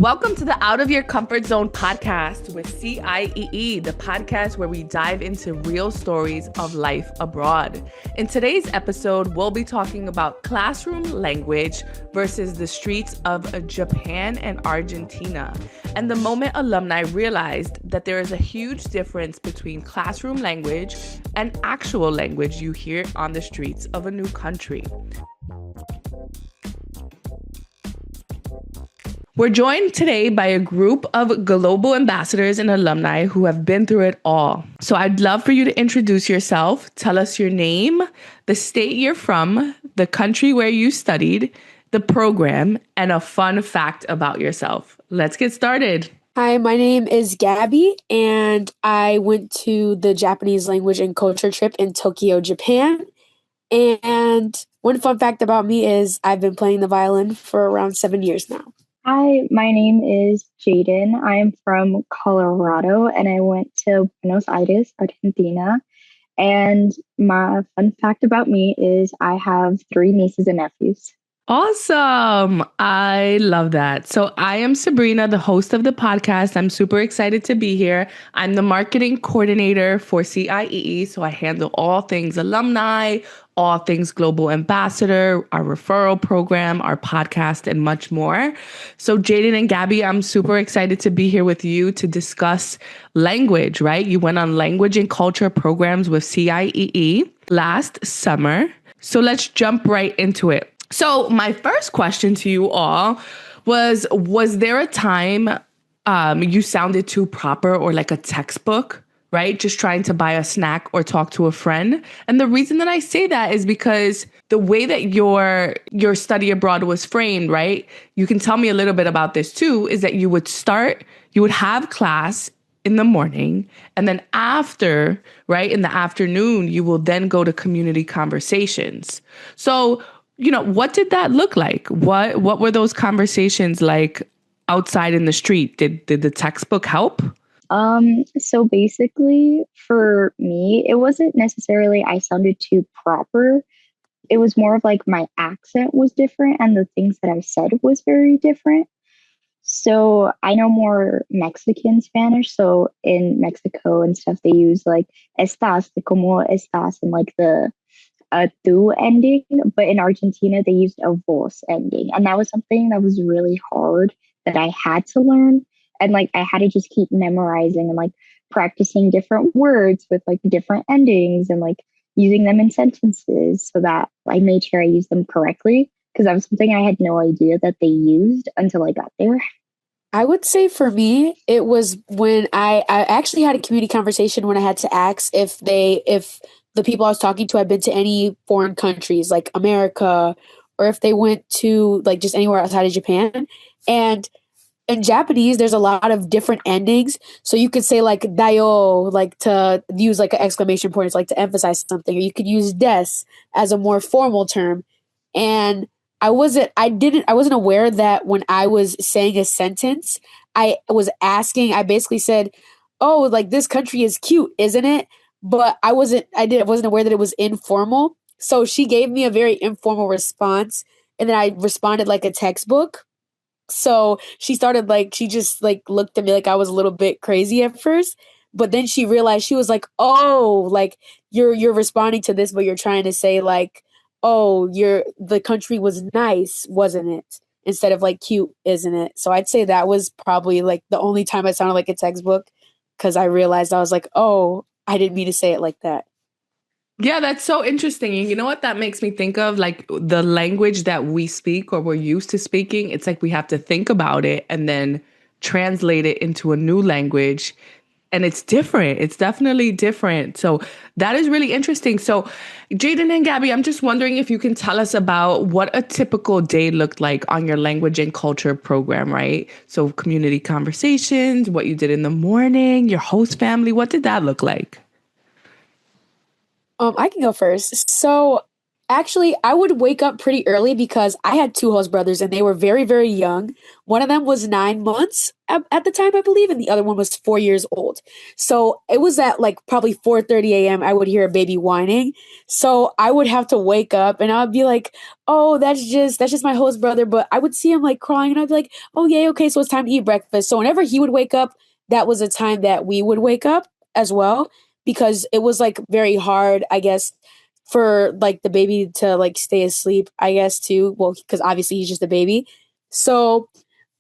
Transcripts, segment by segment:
Welcome to the Out of Your Comfort Zone podcast with CIEE, the podcast where we dive into real stories of life abroad. In today's episode, we'll be talking about classroom language versus the streets of Japan and Argentina, and the moment alumni realized that there is a huge difference between classroom language and actual language you hear on the streets of a new country. We're joined today by a group of global ambassadors and alumni who have been through it all. So I'd love for you to introduce yourself, tell us your name, the state you're from, the country where you studied, the program, and a fun fact about yourself. Let's get started. Hi, my name is Gabby, and I went to the Japanese language and culture trip in Tokyo, Japan. And one fun fact about me is I've been playing the violin for around 7 years now. Hi, my name is Jayden. I'm from Colorado and I went to Buenos Aires, Argentina. And my fun fact about me is I have 3 nieces and nephews. Awesome. I love that. So I am Sabrina, the host of the podcast. I'm super excited to be here. I'm the marketing coordinator for CIEE. So I handle all things alumni, all things global ambassador, our referral program, our podcast, and much more. So Jayden and Gabby, I'm super excited to be here with you to discuss language, right? You went on language and culture programs with CIEE last summer. So let's jump right into it. So my first question to you all was there a time you sounded too proper or like a textbook, right? Just trying to buy a snack or talk to a friend. And the reason that I say that is because the way that your study abroad was framed, right? You can tell me a little bit about this too, is that you would have class in the morning, and then after, right, in the afternoon, you will then go to community conversations. So what did that look like? What were those conversations like outside in the street? Did the textbook help? So basically for me, it wasn't necessarily I sounded too proper. It was more of like my accent was different and the things that I said was very different. So I know more Mexican Spanish. So in Mexico and stuff, they use like estás, the como estás, and like the tu ending, but in Argentina they used a vos ending, and that was something that was really hard that I had to learn, and like I had to just keep memorizing and like practicing different words with like different endings and like using them in sentences so that I made sure I used them correctly, because that was something I had no idea that they used until I got there. I would say for me, it was when I actually had a community conversation when I had to ask if the people I was talking to had been to any foreign countries like America, or if they went to like just anywhere outside of Japan. And in Japanese, there's a lot of different endings. So you could say like dayo, like to use like an exclamation point, it's like to emphasize something, or you could use des as a more formal term. And I wasn't aware that when I was saying a sentence, I basically said, oh, like this country is cute, isn't it? But I wasn't aware that it was informal. So she gave me a very informal response, and then I responded like a textbook. So she just looked at me like I was a little bit crazy at first, but then she realized, she was like, oh, like you're responding to this, but you're trying to say like, oh, the country was nice, wasn't it? Instead of like cute, isn't it? So I'd say that was probably like the only time I sounded like a textbook, because I realized I was like, oh, I didn't mean to say it like that. Yeah, that's so interesting. And you know what that makes me think of? Like the language that we speak or we're used to speaking, it's like we have to think about it and then translate it into a new language. And it's different. It's definitely different. So that is really interesting. So Jayden and Gabby, I'm just wondering if you can tell us about what a typical day looked like on your language and culture program, right? So community conversations, what you did in the morning, your host family, what did that look like? I can go first. So Actually, I would wake up pretty early because I had two host brothers and they were very, very young. One of them was 9 months at the time, I believe, and the other one was 4 years old. So it was at like probably 4:30 a.m. I would hear a baby whining. So I would have to wake up and I would be like, "Oh, that's just my host brother." But I would see him like crying and I'd be like, "Oh, yeah, okay, so it's time to eat breakfast." So whenever he would wake up, that was a time that we would wake up as well because it was like very hard, I guess, for like the baby to like stay asleep, I guess too. Well, because obviously he's just a baby. So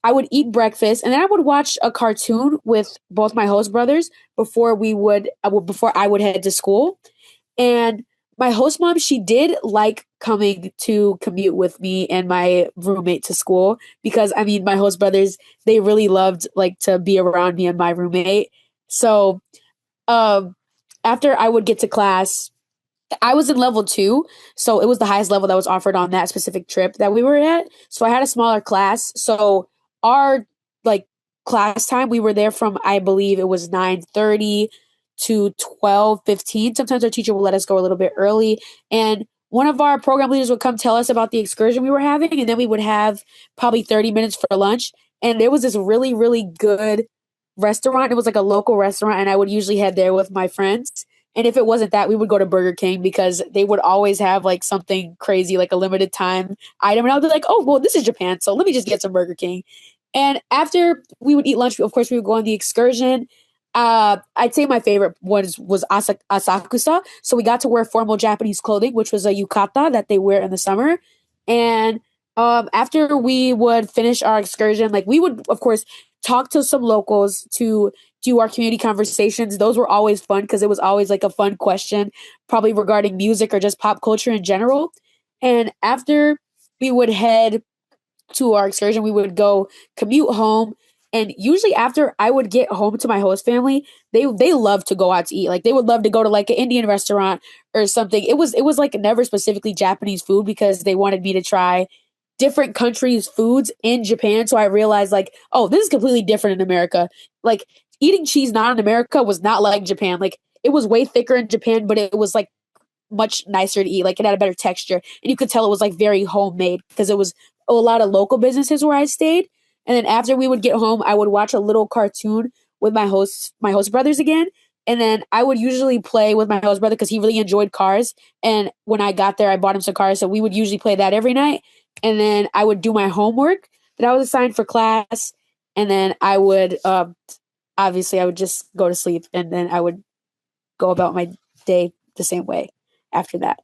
I would eat breakfast and then I would watch a cartoon with both my host brothers before I would head to school. And my host mom, she did like coming to commute with me and my roommate to school because I mean my host brothers, they really loved like to be around me and my roommate. So um after I would get to class, I was in level two, so it was the highest level that was offered on that specific trip that we were at. So I had a smaller class. So our like class time, we were there from I believe it was 9:30 to 12:15. Sometimes our teacher would let us go a little bit early. And one of our program leaders would come tell us about the excursion we were having, and then we would have probably 30 minutes for lunch. And there was this really, really good restaurant. It was like a local restaurant, and I would usually head there with my friends. And if it wasn't that, we would go to Burger King because they would always have like something crazy, like a limited time item. And I would be like, oh, well, this is Japan. So let me just get some Burger King. And after we would eat lunch, of course, we would go on the excursion. I'd say my favorite was Asakusa. So we got to wear formal Japanese clothing, which was a yukata that they wear in the summer. And after we would finish our excursion, like we would, of course, talk to some locals to do our community conversations. Those were always fun because it was always like a fun question, probably regarding music or just pop culture in general. And after we would head to our excursion, we would go commute home. And usually after I would get home to my host family, they love to go out to eat. Like they would love to go to like an Indian restaurant or something. It was like never specifically Japanese food because they wanted me to try different countries' foods in Japan. So I realized like, oh, this is completely different in America. Like eating cheese not in America was not like Japan. Like it was way thicker in Japan, but it was like much nicer to eat. Like it had a better texture, and you could tell it was like very homemade because it was a lot of local businesses where I stayed. And then after we would get home, I would watch a little cartoon with my host brothers again. And then I would usually play with my host brother because he really enjoyed cars. And when I got there, I bought him some cars, so we would usually play that every night. And then I would do my homework that I was assigned for class, and then I would obviously I would just go to sleep, and then I would go about my day the same way after that.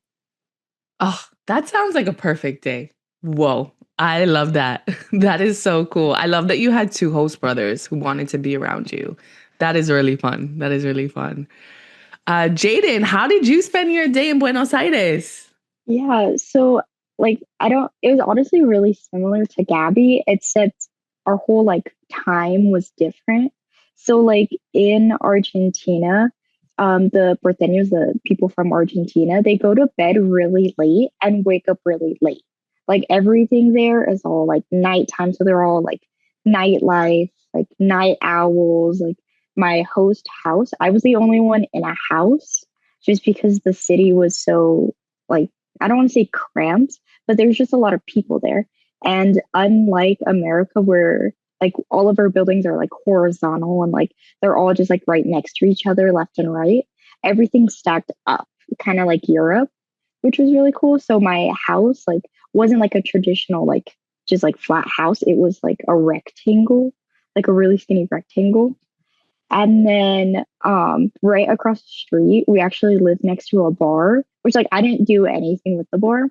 Oh, that sounds like a perfect day. Whoa. I love that. That is so cool. I love that you had two host brothers who wanted to be around you. That is really fun. That is really fun. Jayden, how did you spend your day in Buenos Aires? Yeah, so like I don't it was honestly really similar to Gabby, except our whole like time was different. So like in Argentina, the porteños, the people from Argentina, they go to bed really late and wake up really late. Like everything there is all like nighttime, so they're all like nightlife, like night owls. Like my host house, I was the only one in a house just because the city was so like I don't want to say cramped, but there's just a lot of people there. And unlike America, where like all of our buildings are like horizontal and like they're all just like right next to each other, left and right, everything's stacked up, kind of like Europe, which was really cool. So my house like wasn't like a traditional like just like flat house. It was like a rectangle, like a really skinny rectangle. And then right across the street, we actually lived next to a bar, which like I didn't do anything with the bar,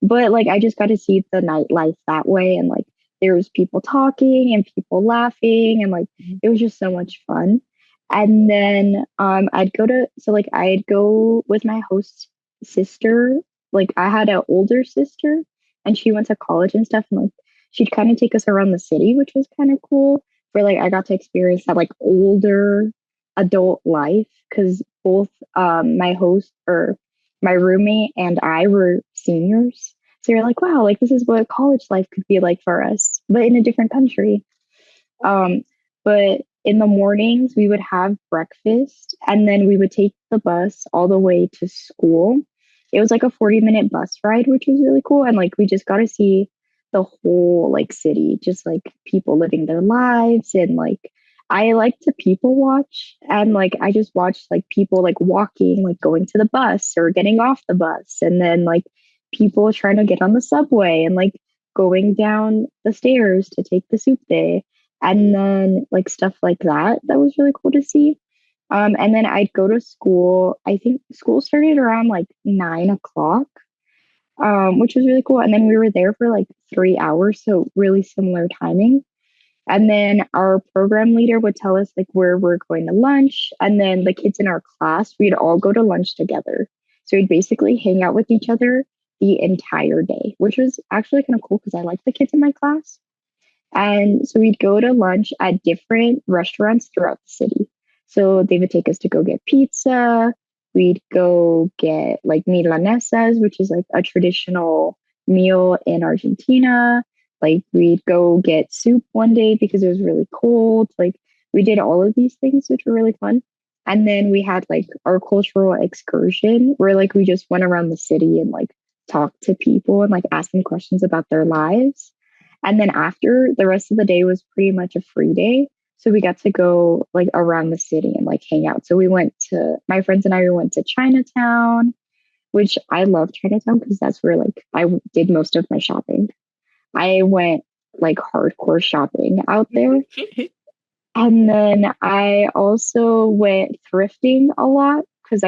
but like I just got to see the nightlife that way. And like there was people talking and people laughing and like it was just so much fun. And then I'd go with my host sister. Like I had an older sister and she went to college and stuff and like she'd kind of take us around the city, which was kind of cool where like I got to experience that like older adult life because both my host or my roommate and I were seniors. So you're like, wow, like this is what college life could be like for us, but in a different country. Um, but in the mornings we would have breakfast and then we would take the bus all the way to school. it was like a 40-minute bus ride, which was really cool. And like we just got to see the whole like city, just like people living their lives. And like I like to people watch, and like I just watched like people like walking, like going to the bus or getting off the bus, and then like people trying to get on the subway and like going down the stairs to take the soup day, and then like stuff like that. That was really cool to see. And then I'd go to school. I think school started around like 9 o'clock, which was really cool. And then we were there for like 3 hours, so really similar timing. And then our program leader would tell us like where we're going to lunch. And then the kids in our class, we'd all go to lunch together. So we'd basically hang out with each other the entire day, which was actually kind of cool because I like the kids in my class. And so we'd go to lunch at different restaurants throughout the city. So they would take us to go get pizza. We'd go get like milanesas, which is like a traditional meal in Argentina. Like we'd go get soup one day because it was really cold. Like we did all of these things, which were really fun. And then we had like our cultural excursion where like we just went around the city and like talked to people and like asked them questions about their lives. And then after, the rest of the day was pretty much a free day. So we got to go like around the city and like hang out. So we went to, my friends and I, we went to Chinatown, which I love Chinatown because that's where like did most of my shopping. I went like hardcore shopping out there. And then I also went thrifting a lot because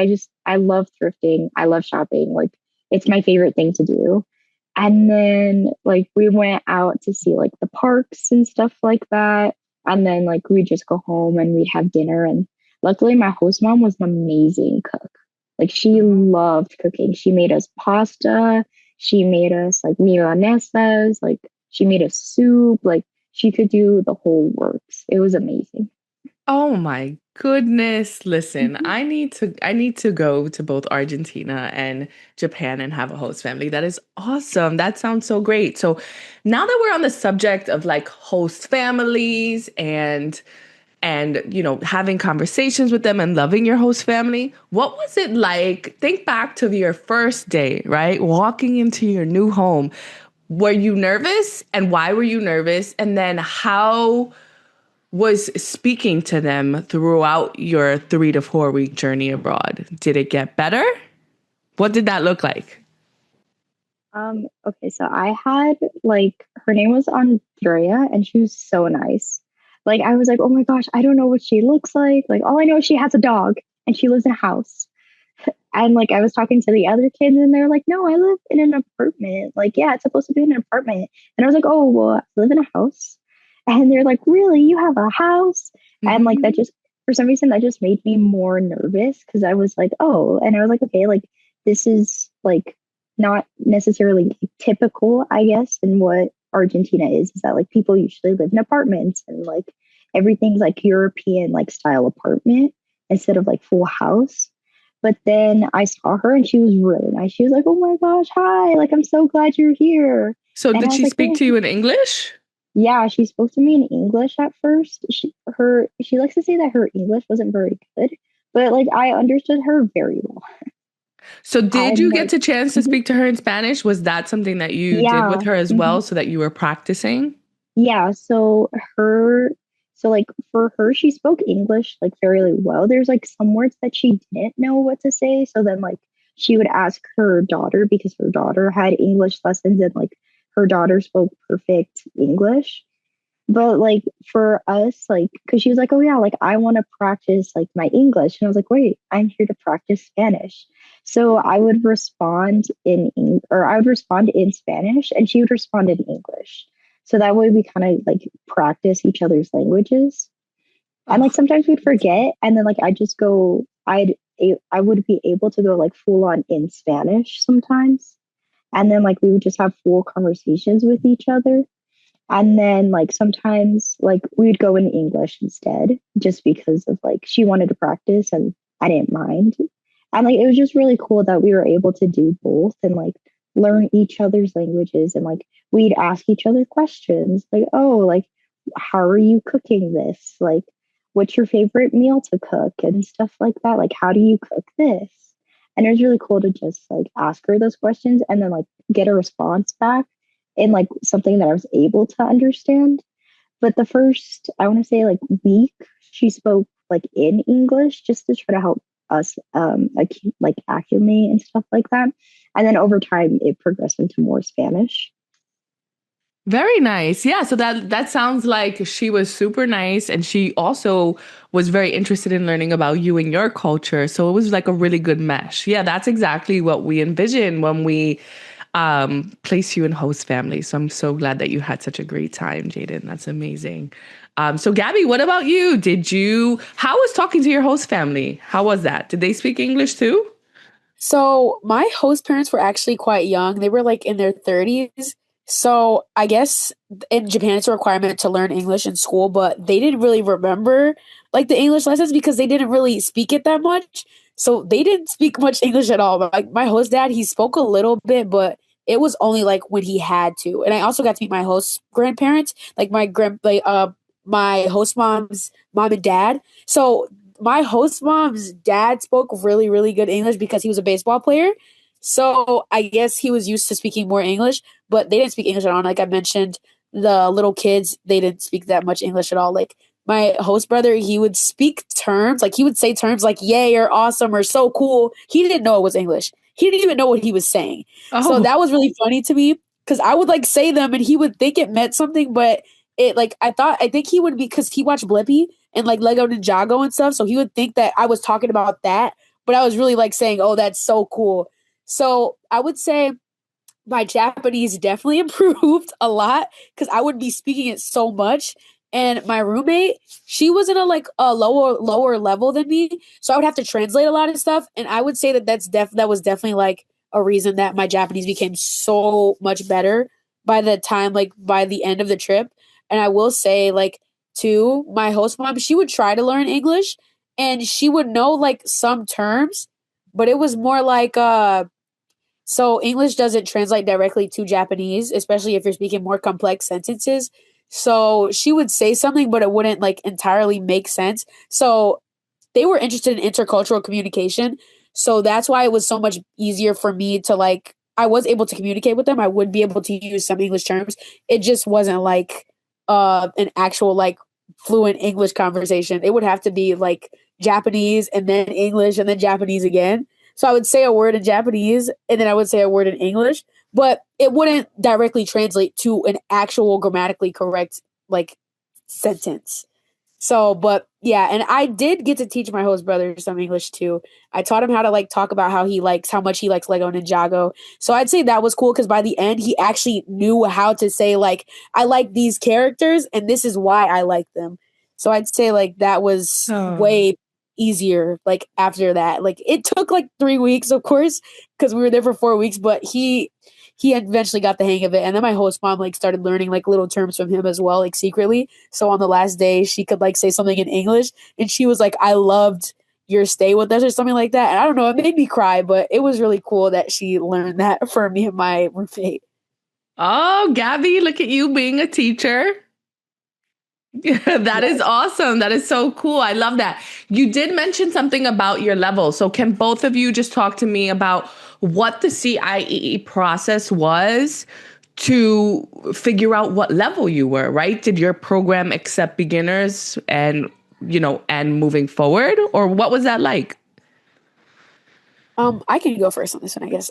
I love thrifting. I love shopping. Like it's my favorite thing to do. And then like we went out to see like the parks and stuff like that. And then like we'd just go home and we'd have dinner. And luckily my host mom was an amazing cook. Like she loved cooking. She made us pasta. She made us like milanesas. Like she made us soup. Like she could do the whole works. It was amazing. Oh my goodness. Listen, I need to go to both Argentina and Japan and have a host family. That is awesome. That sounds so great. So now that we're on the subject of like host families and having conversations with them and loving your host family, what was it like? Think back to your first day, right? Walking into your new home. Were you nervous, and why were you nervous? And then how was speaking to them throughout your 3 to 4 week journey abroad? Did it get better? What did that look like? Okay, so I had like her name was Andrea and she was so nice. Like I was like, oh my gosh, I don't know what she looks like. Like all I know is she has a dog and she lives in a house. And like I was talking to the other kids and they're like, no, I live in an apartment. Like, yeah, it's supposed to be an apartment. And I was like, oh, well, I live in a house. And they're like, really? You have a house? And like that just, for some reason, that just made me more nervous because I was like, oh, and I was like, okay, like this is like not necessarily typical, I guess, in what Argentina is that like people usually live in apartments and like everything's like European like style apartment instead of like full house. But then I saw her and she was really nice. She was like, "Oh my gosh, hi. Like I'm so glad you're here." So And did I was she like, speak "Oh." to you in English? Yeah, she spoke to me in English at first. She likes to say that her English wasn't very good, but like I understood her very well. So did I'm you get like, the chance to mhm. speak to her in Spanish? Was that something that you did with Yeah. her as Mhm. well so that you were practicing? Yeah, so like for her, she spoke English like fairly well. There's like some words that she didn't know what to say. So then like she would ask her daughter because her daughter had English lessons and like her daughter spoke perfect English. But like for us, like, because she was like, oh yeah, like I want to practice like my English. And I was like, wait, I'm here to practice Spanish. So I would respond or I would respond in Spanish and she would respond in English. So that way we kind of like practice each other's languages. And like Oh, sometimes we'd forget. And then like I would be able to go like full on in Spanish sometimes. And then like we would just have full conversations with each other. And then like sometimes like we would go in English instead just because of like she wanted to practice and I didn't mind. And like it was just really cool that we were able to do both and like learn each other's languages and like we'd ask each other questions like, oh, like how are you cooking this? Like what's your favorite meal to cook and stuff like that? Like how do you cook this? And it was really cool to just like ask her those questions and then like get a response back in like something that I was able to understand. But the first, I want to say like week, she spoke like in English just to try to help us like acclimate and stuff like that. And then over time, it progressed into more Spanish. Very nice. Yeah, so that sounds like she was super nice and she also was very interested in learning about you and your culture. So it was like a really good mesh. Yeah, that's exactly what we envision when we place you in host family. So I'm so glad that you had such a great time, Jayden. That's amazing. So Gabby, what about you? How was talking to your host family? How was that? Did they speak English too? So my host parents were actually quite young. They were like in their 30s. So I guess in Japan it's a requirement to learn English in school, but they didn't really remember like the English lessons because they didn't really speak it that much. So they didn't speak much English at all. But like my host dad, he spoke a little bit, but it was only like when he had to. And I also got to meet my host grandparents, my host mom's mom and dad. So my host mom's dad spoke really, really good English because he was a baseball player. So I guess he was used to speaking more English, but they didn't speak English at all. And like I mentioned, the little kids, they didn't speak that much English at all. Like my host brother, he would speak terms, like he would say terms like yay or awesome or so cool. He didn't know it was English. He didn't even know what he was saying. So Oh, that was really funny to me because I would like say them and he would think it meant something, but I think he would, because he watched Blippi and like Lego Ninjago and stuff. So he would think that I was talking about that, but I was really like saying, "Oh, that's so cool." So I would say my Japanese definitely improved a lot because I would be speaking it so much. And my roommate, she was in a lower level than me, so I would have to translate a lot of stuff. And I would say that that was definitely like a reason that my Japanese became so much better by the end of the trip. And I will say like too, my host mom, she would try to learn English, and she would know like some terms, but it was more like so English doesn't translate directly to Japanese, especially if you're speaking more complex sentences. So she would say something, but it wouldn't like entirely make sense. So they were interested in intercultural communication. So that's why it was so much easier for me to like, I was able to communicate with them. I would be able to use some English terms. It just wasn't like an actual like fluent English conversation. It would have to be like Japanese and then English and then Japanese again. So I would say a word in Japanese and then I would say a word in English, but it wouldn't directly translate to an actual grammatically correct like sentence. So, but yeah, and I did get to teach my host brother some English too. I taught him how to like talk about how much he likes Lego Ninjago. So I'd say that was cool because by the end he actually knew how to say like I like these characters and this is why I like them. So I'd say like that was oh. way easier like after that. Like it took like 3 weeks of course because we were there for 4 weeks, but he eventually got the hang of it. And then my host mom like started learning like little terms from him as well, like secretly. So on the last day, she could like say something in English, and she was like, "I loved your stay with us," or something like that. And I don't know, it made me cry, but it was really cool that she learned that for me and my roommate. Oh, Gabby, look at you being a teacher. That is Yes. awesome. That is so cool. I love that. You did mention something about your level. So, can both of you just talk to me about what the CIEE process was to figure out what level you were, right? Did your program accept beginners and moving forward, or what was that like? I can go first on this one, I guess.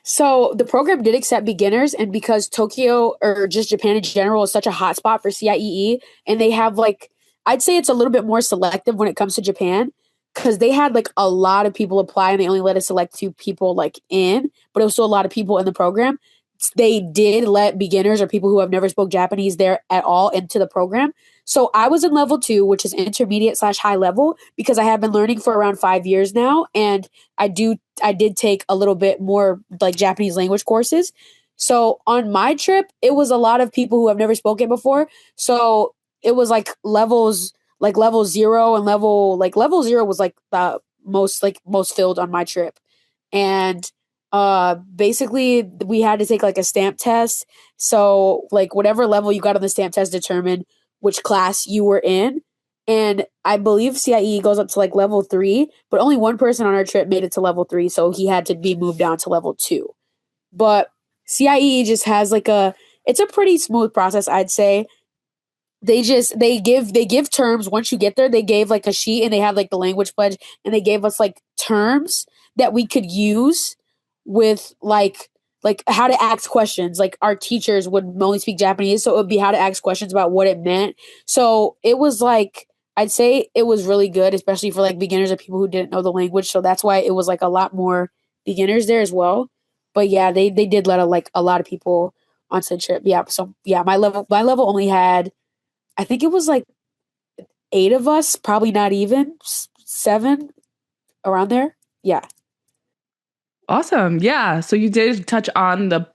So the program did accept beginners, and because Tokyo or just Japan in general is such a hot spot for CIEE, and they have like, I'd say it's a little bit more selective when it comes to Japan, because they had like a lot of people apply, and they only let us select 2 people like in, but it was still a lot of people in the program. They did let beginners or people who have never spoke Japanese there at all into the program. So I was in level 2, which is intermediate/high level, because I have been learning for around 5 years now, and I did take a little bit more like Japanese language courses. So on my trip, it was a lot of people who have never spoken before. So it was like level 0 and level 0 was like the most filled on my trip. And basically we had to take like a stamp test. So like whatever level you got on the stamp test determined which class you were in. And I believe CIE goes up to like level 3, but only one person on our trip made it to level 3, so he had to be moved down to level 2. But CIE just has like it's a pretty smooth process, I'd say. They give terms. Once you get there, they gave like a sheet, and they had like the language pledge, and they gave us like terms that we could use with like how to ask questions. Like our teachers would only speak Japanese, so it would be how to ask questions about what it meant. So it was like, I'd say it was really good, especially for like beginners or people who didn't know the language. So that's why it was like a lot more beginners there as well. But yeah, they did let a lot of people onto the trip. Yeah, so yeah, my level only had, I think it was like 8 of us, probably not even 7, around there. Yeah. Awesome. Yeah. So you did touch on the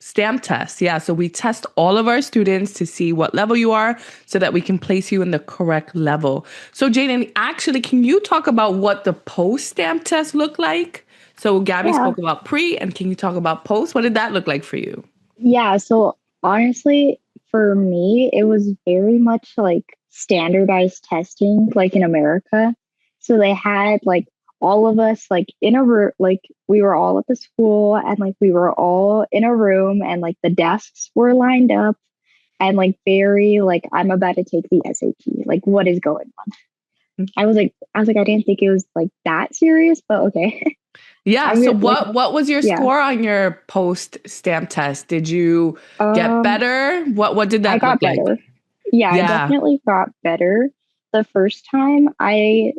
stamp test. Yeah. So we test all of our students to see what level you are so that we can place you in the correct level. So Jayden, actually, can you talk about what the post stamp test looked like? So Gabby Yeah. spoke about pre, and can you talk about post? What did that look like for you? Yeah. So honestly, for me, it was very much like standardized testing, like in America. So they had like all of us like in a room, like we were all at the school and like we were all in a room and like the desks were lined up and like very like I'm about to take the SAT. Like what is going on? I was like, I didn't think it was like that serious, but okay. Yeah. I'm So like, what was your yeah. score on your post stamp test? Did you get Um, better? What did I that look got like? better. Yeah, I Yeah. definitely got better. The first time I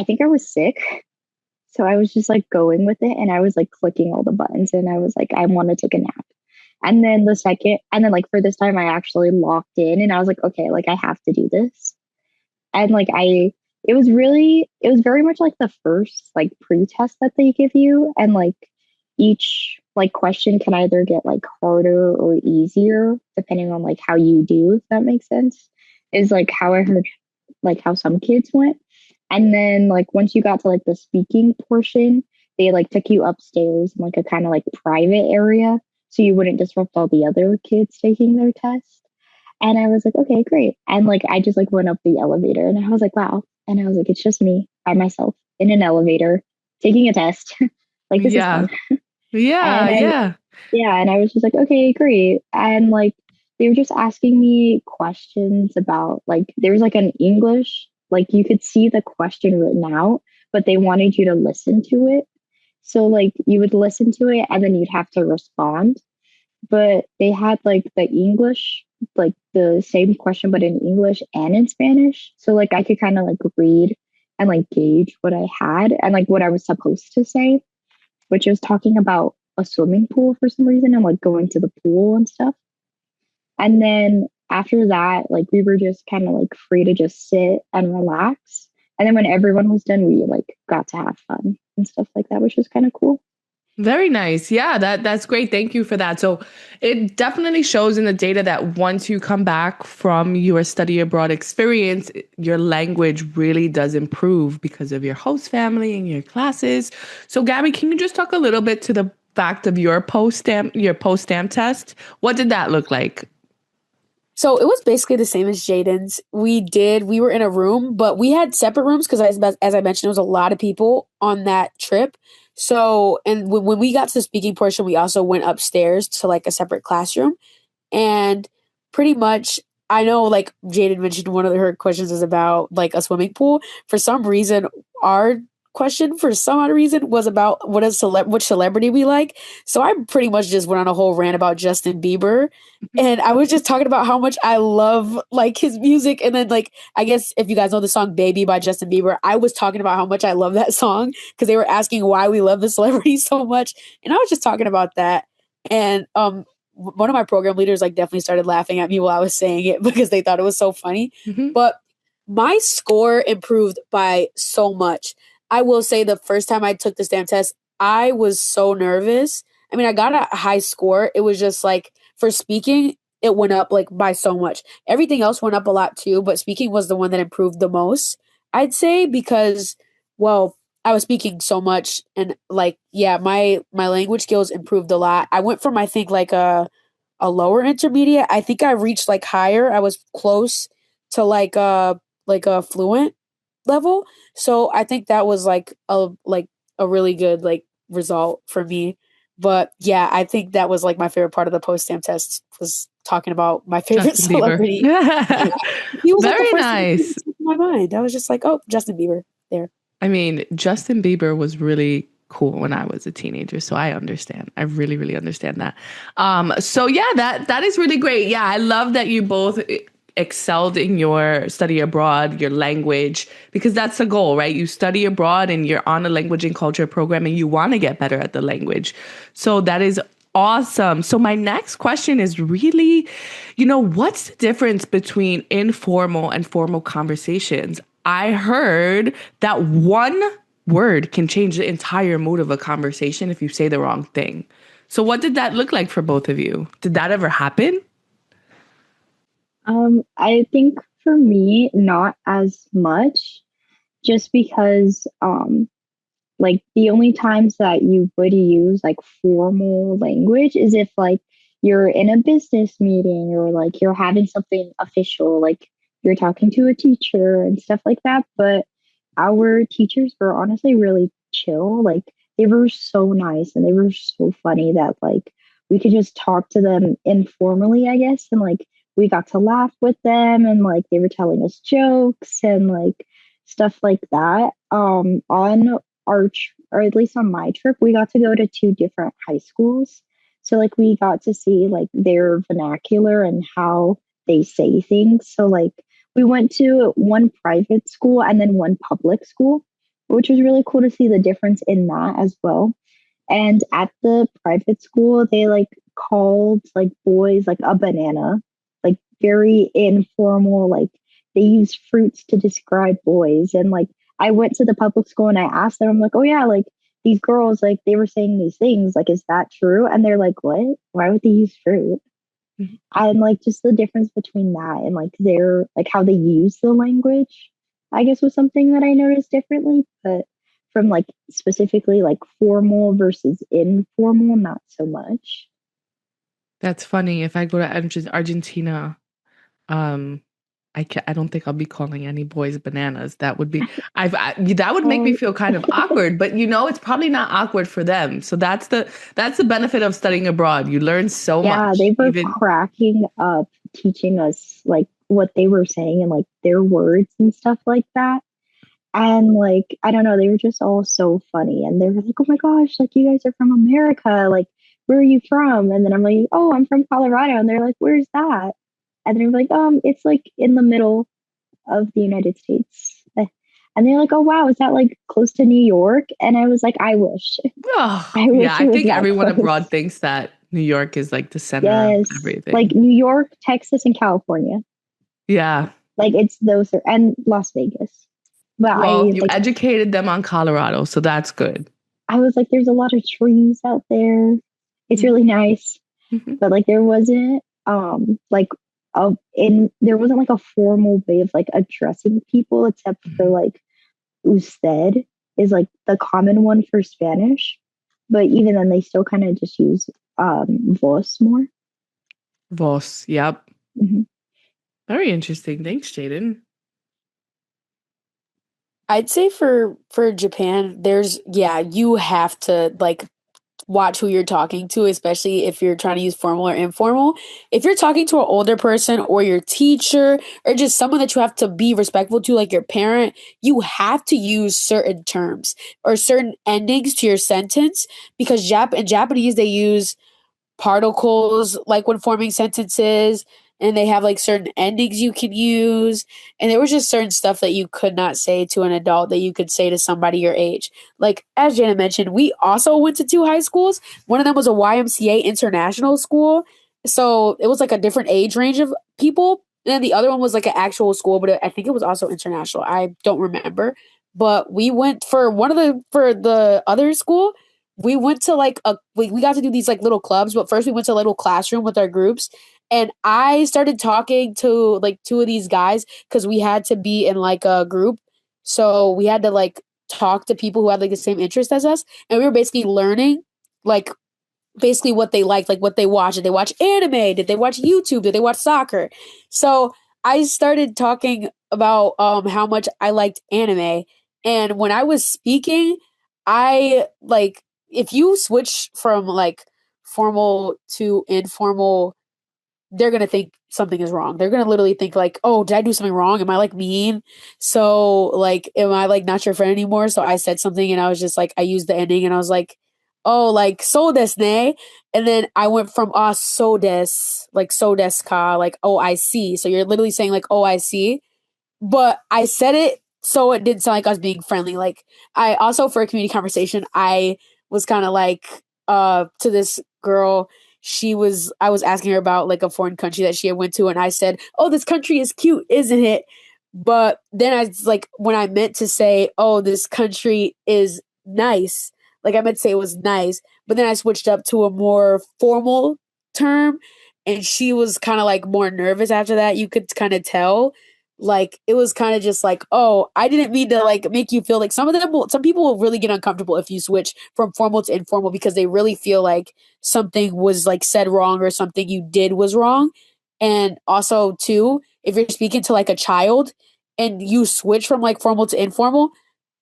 think I was sick. So I was just like going with it and I was like clicking all the buttons and I was like, I want to take a nap. And then like for this time I actually locked in and I was like, okay, like I have to do this. And like it was very much like the first like pre-test that they give you. And like each like question can either get like harder or easier depending on like how you do, if that makes sense. Is like how I heard like how some kids went. And then like once you got to like the speaking portion, they like took you upstairs in like a kind of like private area so you wouldn't disrupt all the other kids taking their test. And I was like, okay, great. And like I just like went up the elevator and I was like, wow. And I was like, it's just me by myself in an elevator taking a test. Like this is Yeah. fun. Yeah. And I Yeah. yeah, and I was just like, okay, great. And like they were just asking me questions about like there was like an English, like you could see the question written out, but they wanted you to listen to it. So like you would listen to it and then you'd have to respond. But they had like the English, like the same question but in English and in Spanish. So like I could kind of like read and like gauge what I had and like what I was supposed to say, which was talking about a swimming pool for some reason and like going to the pool and stuff. And then after that, like we were just kind of like free to just sit and relax. And then when everyone was done, we like got to have fun and stuff like that, which was kind of cool. Very nice. Yeah, that's great. Thank you for that. So it definitely shows in the data that once you come back from your study abroad experience, your language really does improve because of your host family and your classes. So Gabby, can you just talk a little bit to the fact of your post stamp test? What did that look like? So it was basically the same as Jayden's. We were in a room, but we had separate rooms because as I mentioned, there was a lot of people on that trip. So, and when we got to the speaking portion, we also went upstairs to like a separate classroom. And pretty much, I know like Jayden mentioned one of her questions is about like a swimming pool. For some reason, our question for some odd reason was about which celebrity we like. So I pretty much just went on a whole rant about Justin Bieber. And I was just talking about how much I love like his music. And then like I guess if you guys know the song Baby by Justin Bieber, I was talking about how much I love that song because they were asking why we love the celebrity so much. And I was just talking about that. And one of my program leaders like definitely started laughing at me while I was saying it because they thought it was so funny. Mhm. But my score improved by so much. I will say the first time I took the stamp test, I was so nervous. I mean, I got a high score. It was just like for speaking, it went up like by so much. Everything else went up a lot too, but speaking was the one that improved the most, I'd say, because, well, I was speaking so much and like yeah, my language skills improved a lot. I went from I think like a lower intermediate. I think I reached like higher. I was close to like a fluent level. So I think that was like a really good like result for me. But yeah, I think that was like my favorite part of the post-stamp test was talking about my favorite Justin Bieber. celebrity. Yeah. He was like the Very first thing that nice. came to my mind. I was just like, oh, Justin Bieber there. I mean, Justin Bieber was really cool when I was a teenager, so I understand. I really, really understand that. So yeah, that is really great. Yeah, I love that you both excelled in your study abroad, your language, because that's the goal, right? You study abroad and you're on a language and culture program and you want to get better at the language. So that is awesome. So my next question is really, what's the difference between informal and formal conversations? I heard that one word can change the entire mood of a conversation if you say the wrong thing. So what did that look like for both of you? Did that ever happen? I think for me, not as much, just because like the only times that you would use like formal language is if like you're in a business meeting or like you're having something official, like you're talking to a teacher and stuff like that. But our teachers were honestly really chill. Like they were so nice and they were so funny that like we could just talk to them informally, I guess. And like we got to laugh with them and like they were telling us jokes and like stuff like that. On or at least on my trip, we got to go to two different high schools. So like we got to see like their vernacular and how they say things. So like we went to one private school and then one public school, which was really cool to see the difference in that as well. And at the private school, they like called like boys like a banana, like very informal, like they use fruits to describe boys. And like I went to the public school and I asked them, I'm like, oh yeah, like these girls, like they were saying these things, like, is that true? And they're like, what? Why would they use fruit? Mhm. And like just the difference between that and like their like how they use the language, I guess was something that I noticed differently. But from like specifically like formal versus informal, not so much. That's funny. If I go to Argentina, um, I don't think I'll be calling any boys bananas. That would be that would make me Oh, feel kind of awkward, but it's probably not awkward for them. So that's the benefit of studying abroad. You learn so yeah, much. they were Even cracking up teaching us like what they were saying and like their words and stuff like that. And like, I don't know, they were just all so funny. And they were like, oh my gosh, like you guys are from America. Like, where are you from? And then I'm like, oh, I'm from Colorado. And they're like, where's that? And then I'm like, it's like in the middle of the United States. And they're like, oh wow, is that like close to New York? And I was like, I wish. oh I yeah, wish I it was think that everyone abroad close. thinks that New York is like the center of Yes. Like everything. New York, Texas, and California. Yeah. Like it's those are, and Las Vegas. But Well, you educated them on Colorado, so that's good. I was like, there's a lot of trees out there. It's Mhm. really nice. Mhm. But like there wasn't like there wasn't like a formal way of like addressing people except for Mhm. like usted is like the common one for Spanish. But even then they still kind of just use vos more. Vos, yep. Mhm. Very interesting. Thanks, Jayden. I'd say for Japan, you have to like watch who you're talking to, especially if you're trying to use formal or informal. If you're talking to an older person or your teacher or just someone that you have to be respectful to, like your parent, you have to use certain terms or certain endings to your sentence because in Japanese they use particles like when forming sentences and they have like certain endings you can use and there was just certain stuff that you could not say to an adult that you could say to somebody your age. Like as Jana mentioned, we also went to two high schools. One of them was a YMCA international school, so it was like a different age range of people, and then the other one was like an actual school, but I think it was also international. I don't remember, but we went for the other school. We went to like we got to do these like little clubs, but first we went to a little classroom with our groups, and I started talking to like two of these guys because we had to be in like a group, so we had to like talk to people who had like the same interest as us, and we were basically learning like basically what they like what they watch. Did they watch anime? Did they watch YouTube? Did they watch soccer? So I started talking about how much I liked anime, and when I was speaking, I like if you switch from like formal to informal, they're gonna think something is wrong. They're gonna literally think like, "Oh, did I do something wrong? Am I like mean? So like, am I like not your friend anymore?" So I said something, and I was just like, I used the ending, and I was like, "Oh, like so desu ne," and then I went from so des like so desu ka like oh I see. So you're literally saying like oh I see, but I said it so it didn't sound like I was being friendly. Like I also for a community conversation, I was kind of like to this girl. I was asking her about like a foreign country that she had went to, and I said, "Oh, this country is cute, isn't it?" But then I like when I meant to say, "Oh, this country is nice," like I meant to say it was nice, but then I switched up to a more formal term, and she was kind of like more nervous after that. You could kind of tell like it was kind of just like oh I didn't mean to like make you feel like some people will really get uncomfortable if you switch from formal to informal because they really feel like something was like said wrong or something you did was wrong. And also too, if you're speaking to like a child and you switch from like formal to informal,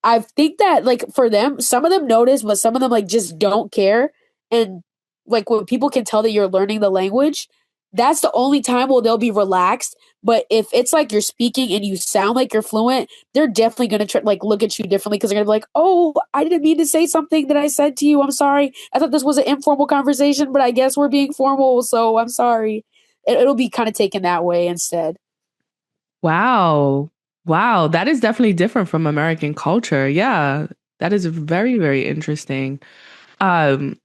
I think that like for them, some of them notice, but some of them like just don't care. And like when people can tell that you're learning the language, that's the only time where they'll be relaxed. But if it's like you're speaking and you sound like you're fluent, they're definitely gonna like look at you differently because they're gonna be like, "Oh, I didn't mean to say something that I said to you. I'm sorry. I thought this was an informal conversation, but I guess we're being formal, so I'm sorry." It'll be kind of taken that way instead. Wow. Wow, that is definitely different from American culture. Yeah, that is very, very interesting. Um,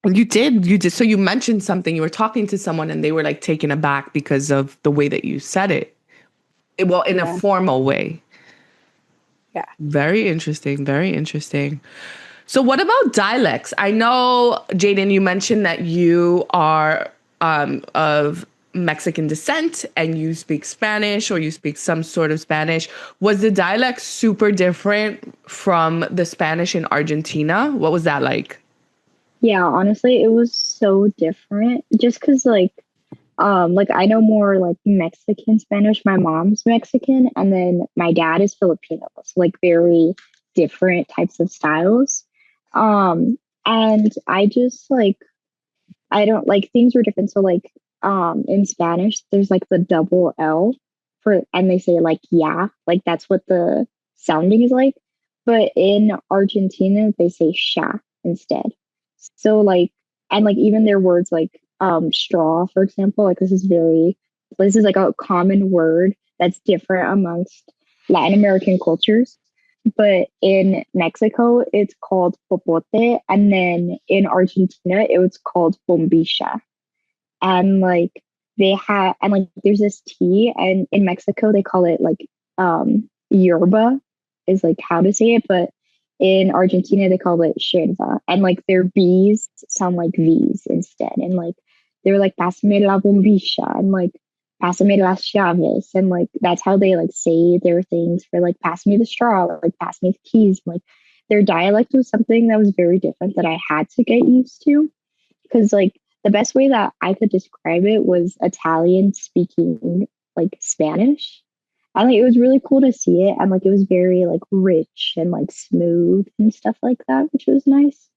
you did. So you mentioned something, you were talking to someone and they were like taken aback because of the way that you said it. Well, in a Yeah, formal way. yeah. Very interesting. Very interesting. So, what about dialects? I know, Jayden, you mentioned that you are of Mexican descent and you speak Spanish or you speak some sort of Spanish. Was the dialect super different from the Spanish in Argentina? What was that like? Yeah, honestly, it was so different just because like I know more like Mexican Spanish. My mom's Mexican and then my dad is Filipino. So like very different types of styles. And I just like I don't like things were different. So like in Spanish there's like the double L for and they say like yeah, like that's what the sounding is like. But in Argentina they say sha instead. So like and like even their words like straw, for example, like this is like a common word that's different amongst Latin American cultures. But in Mexico, it's called popote, and then in Argentina, it was called bombisha. And like and like there's this tea, and in Mexico they call it like yerba, is like how to say it, but in Argentina they call it yerba, and like their B's sound like V's instead, and like they're like pásame la bombisha, and like pásame las llaves, and like that's how they like say their things for like pass me the straw, like pass me the keys, like their dialect was something that was very different that I had to get used to because like the best way that I could describe it was Italian speaking like Spanish. And like it was really cool to see it and like it was very like rich and like smooth and stuff like that, which was nice.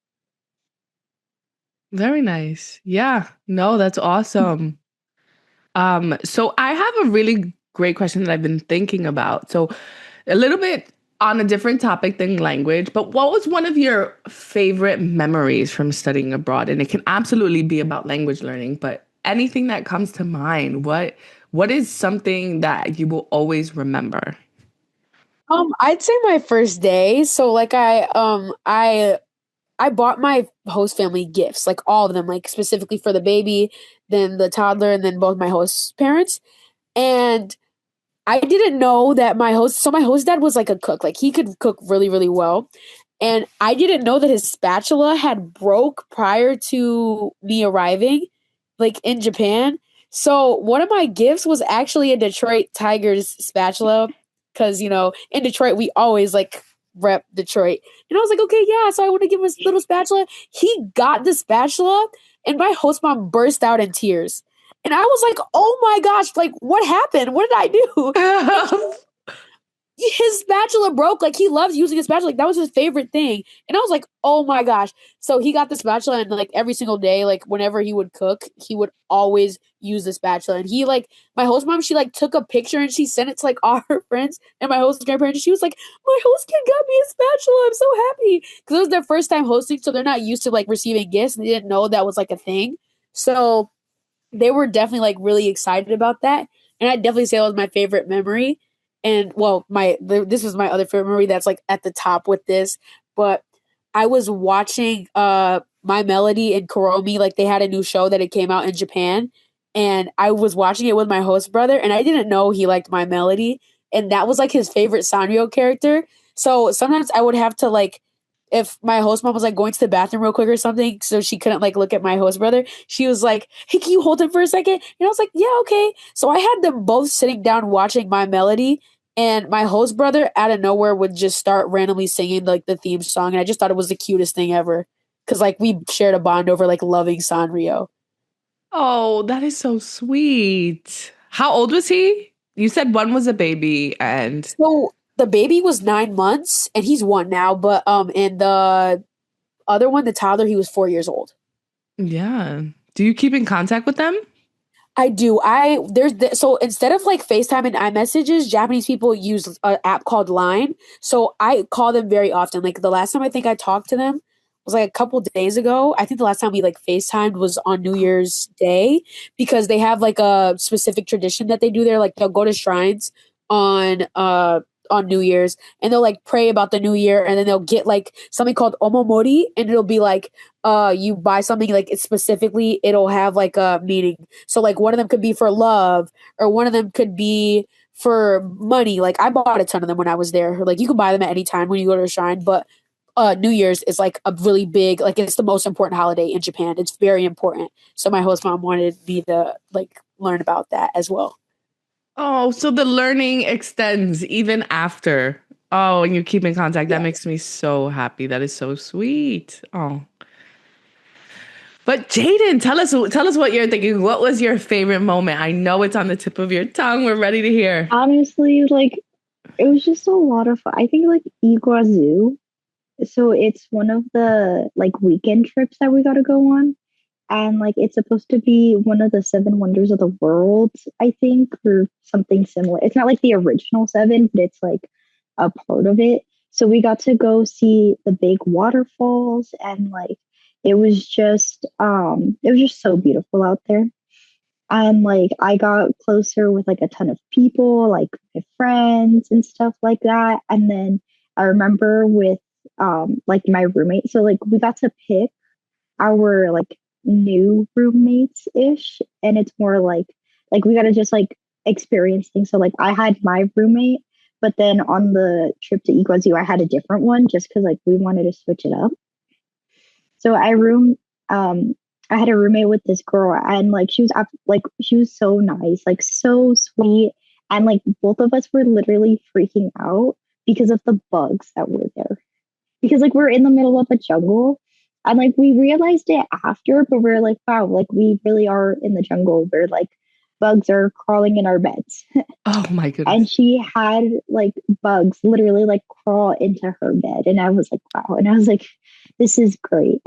Very nice. Yeah. No, that's awesome. So I have a really great question that I've been thinking about. So a little bit on a different topic than language, but what was one of your favorite memories from studying abroad? And it can absolutely be about language learning, but anything that comes to mind, what is something that you will always remember? I'd say my first day. So like I bought my host family gifts, like all of them, like specifically for the baby, then the toddler, and then both my host parents. And I didn't know that my host dad was like a cook. Like he could cook really, really well. And I didn't know that his spatula had broke prior to me arriving, like in Japan. So one of my gifts was actually a Detroit Tigers spatula. Cause in Detroit we always like rep Detroit. And I was like, okay, yeah, so I want to give him a little spatula. He got the spatula and my host mom burst out in tears. And I was like, oh my gosh, like what happened? What did I do? And his spatula broke. Like he loves using his spatula. Like that was his favorite thing. And I was like, oh my gosh. So he got the spatula and like every single day, like whenever he would cook, he would always use the spatula. And he like my host mom, she like took a picture and she sent it to like all her friends and my host grandparents. She was like, my host kid got me a spatula. I'm so happy. Because it was their first time hosting, so they're not used to like receiving gifts and they didn't know that was like a thing. So they were definitely like really excited about that. And I definitely say that was my favorite memory. And well, this was my other favorite memory that's like at the top with this. But I was watching My Melody and Kuromi, like they had a new show that it came out in Japan. And I was watching it with my host brother, and I didn't know he liked My Melody. And that was like his favorite Sanrio character. So sometimes I would have to like if my host mom was like going to the bathroom real quick or something, so she couldn't like look at my host brother, she was like, "Hey, can you hold him for a second?" And I was like, "Yeah, okay." So I had them both sitting down watching My Melody, and my host brother out of nowhere would just start randomly singing like the theme song, and I just thought it was the cutest thing ever because like we shared a bond over like loving Sanrio. Oh, that is so sweet. How old was he? You said one was a baby and So the baby was 9 months, and he's one now, but and the other one, the toddler, he was 4 years old. yeah. Do you keep in contact with them? I do. So instead of like FaceTime and iMessages, Japanese people use an app called Line. So I call them very often. Like the last time I think I talked to them was like a couple days ago. I think the last time we like FaceTimed was on New Year's Day because they have like a specific tradition that they do there. Like they'll go to shrines on on New Year's and they'll like pray about the new year and then they'll get like something called omomori and it'll be like you buy something like it specifically it'll have like a meaning. So like one of them could be for love or one of them could be for money. Like I bought a ton of them when I was there. Like you can buy them at any time when you go to a shrine, but New Year's is like a really big like it's the most important holiday in Japan. It's very important. So my host mom wanted me to like learn about that as well. Oh, so the learning extends even after. Oh, and you keep in contact. That Yeah. makes me so happy. That is so sweet. Oh. But Jayden, tell us what you're thinking. What was your favorite moment? I know it's on the tip of your tongue. We're ready to hear. Honestly, like it was just a lot of fun. I think like Iguazu. So it's one of the like weekend trips that we got to go on. And like it's supposed to be one of the seven wonders of the world, I think, or something similar. It's not like the original seven, but it's like a part of it. So we got to go see the big waterfalls and like it was just so beautiful out there. And like I got closer with like a ton of people, like my friends and stuff like that. And then I remember with like my roommate, so like we got to pick our like new roommates ish, and it's more like we got to just like experience things. So like I had my roommate, but then on the trip to Iguazu I had a different one just because like we wanted to switch it up. So um I had a roommate with this girl, and like she was so nice, like so sweet, and like both of us were literally freaking out because of the bugs that were there, because like we're in the middle of a jungle, and like we realized it after, but we're like, wow, like we really are in the jungle where like bugs are crawling in our beds. Oh my And goodness. she had like bugs literally like crawl into her bed, and I was like, wow. And I was like, this is great.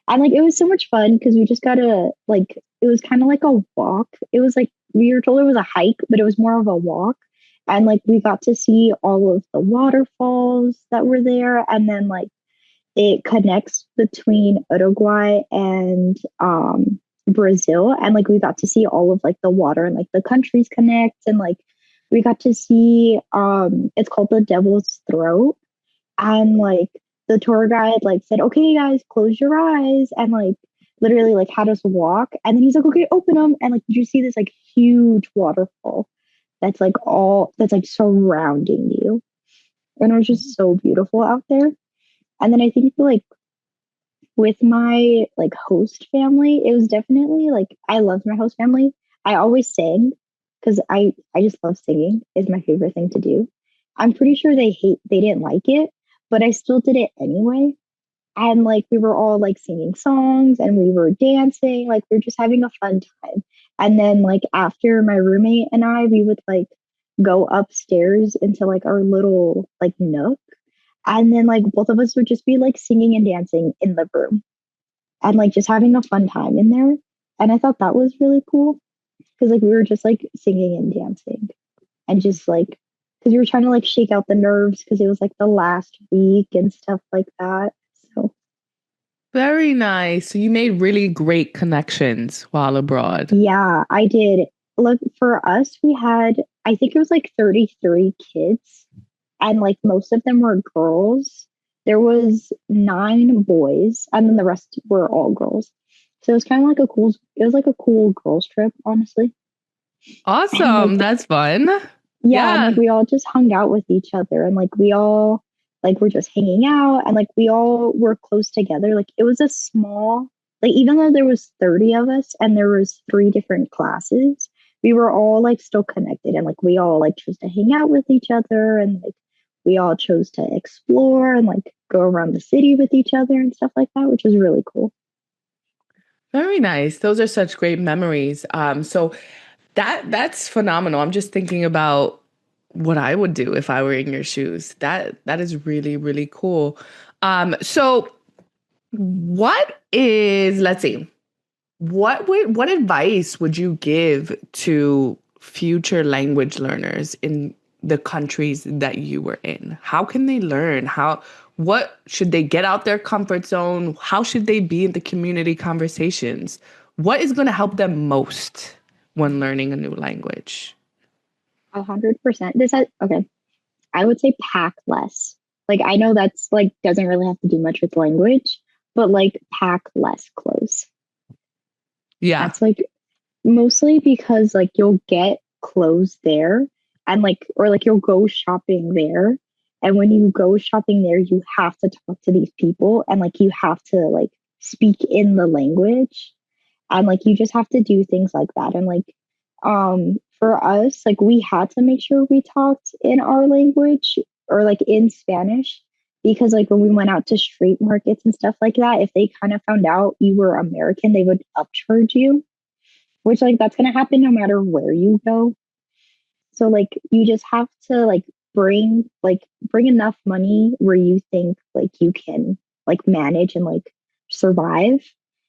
And like it was so much fun because we just got to like it was kind of like a walk. It was like we were told it was a hike, but it was more of a walk. And like we got to see all of the waterfalls that were there, and then like it connects between Uruguay and Brazil, and like we got to see all of like the water and like the countries connect, and like we got to see it's called the Devil's Throat, and like the tour guide like said, okay guys, close your eyes, and like literally like had us walk, and then he's like, okay, open them, and like did you see this like huge waterfall that's like surrounding you, and it was just so beautiful out there. And then I think like with my like host family, it was definitely like I loved my host family. I always sang because I just love singing. Is my favorite thing to do. I'm pretty sure they didn't like it, but I still did it anyway. And like we were all like singing songs and we were dancing, like we were just having a fun time. And then like after my roommate and I, we would like go upstairs into like our little like nook. And then like both of us would just be like singing and dancing in the room and like just having a fun time in there. And I thought that was really cool because like we were just like singing and dancing and just like because we were trying to like shake out the nerves because it was like the last week and stuff like that. So Very nice. So you made really great connections while abroad. yeah, I did. Look, for us, we had, I think it was like 33 kids, and like most of them were girls. There was 9 boys, and then the rest were all girls. So it was kind of like it was like a cool girls trip, honestly. And like, Awesome. That's fun. yeah, and Yeah. like we all just hung out with each other, and like we all like were just hanging out, and like we all were close together. Like it was a small, like even though there was 30 of us and there was 3 different classes, we were all like still connected, and like we all like chose to hang out with each other, and like we all chose to explore and like go around the city with each other and stuff like that, which was really cool. Very nice. Those are such great memories. So that's phenomenal. I'm just thinking about what I would do if I were in your shoes. That is really, really cool. So what is, let's see, what advice would you give to future language learners in the countries that you were in? How can they learn? What should they get out their comfort zone? How should they be in the community conversations? What is going to help them most when learning a new language? 100%. Okay. I would say pack less. Like I know that's like doesn't really have to do much with language, but like pack less clothes. Yeah. That's like mostly because like you'll get clothes there and like or like you'll go shopping there. And when you go shopping there, you have to talk to these people and like you have to like speak in the language and like you just have to do things like that. And like for us, like we had to make sure we talked in our language or like in Spanish because like when we went out to street markets and stuff like that, if they kind of found out you were American, they would upcharge you, which like that's going to happen no matter where you go. So like you just have to like bring enough money where you think like you can like manage and like survive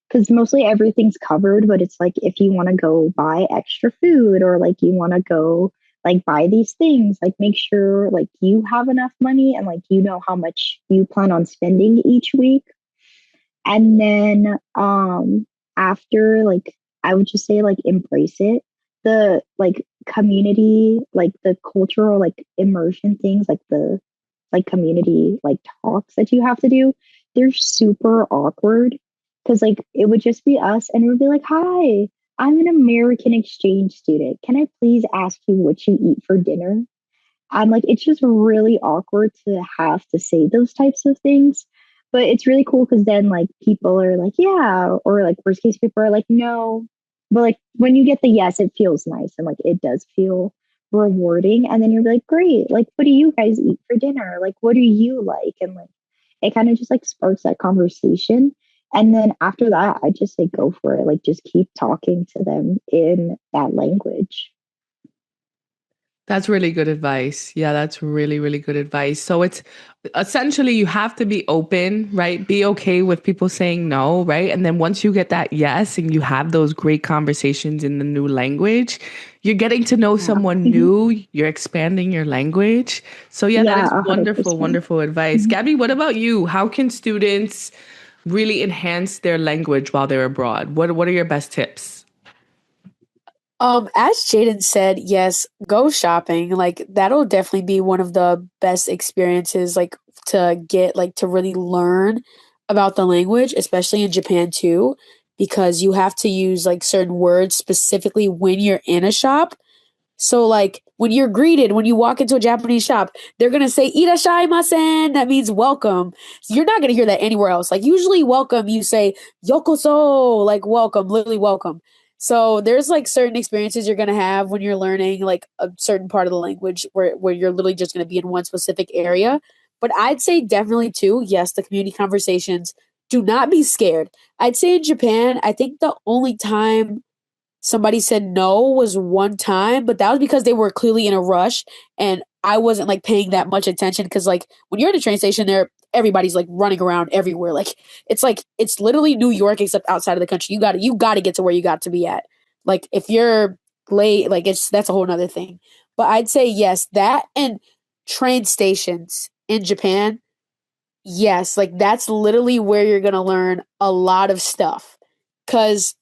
because mostly everything's covered, but it's like if you want to go buy extra food or like you want to go like buy these things, like make sure like you have enough money and like you know how much you plan on spending each week. And then after like I would just say like embrace it. The like community, like the cultural like immersion things, like the like community like talks that you have to do, they're super awkward because like it would just be us and it would be like, hi, I'm an American exchange student. Can I please ask you what you eat for dinner? And like it's just really awkward to have to say those types of things. But it's really cool because then like people are like, yeah, or like worst case people are like, no. But like when you get the yes, it feels nice and like it does feel rewarding. And then you're like, great, like what do you guys eat for dinner? Like what do you like? And like it kind of just like sparks that conversation. And then after that, I just say go for it. Like just keep talking to them in that language. That's really good advice. Yeah, that's really, really good advice. So it's essentially you have to be open, right? Be okay with people saying no, right? And then once you get that yes and you have those great conversations in the new language, you're getting to know Yeah. someone new, you're expanding your language. So yeah, that Yeah, is a hundred wonderful, percent. wonderful advice. Gabby, what about you? How can students really enhance their language while they're abroad? What are your best tips? As Jayden said, yes, go shopping. Like that'll definitely be one of the best experiences, like to get like to really learn about the language, especially in Japan too, because you have to use like certain words specifically when you're in a shop. So like when you're greeted, when you walk into a Japanese shop, they're gonna say "irashaimase." That means welcome. So you're not gonna hear that anywhere else. Like usually welcome, you say yokoso, like welcome, literally welcome. So there's like certain experiences you're gonna have when you're learning like a certain part of the language where you're literally just gonna be in one specific area. But I'd say definitely too, yes, the community conversations, do not be scared. I'd say in Japan, I think the only time somebody said no was one time, but that was because they were clearly in a rush and I wasn't like paying that much attention because like when you're at a train station there, everybody's like running around everywhere. Like it's literally New York except outside of the country. You gotta get to where you got to be at. Like if you're late, like that's a whole nother thing. But I'd say yes, that and train stations in Japan, yes, like that's literally where you're gonna learn a lot of stuff. Cause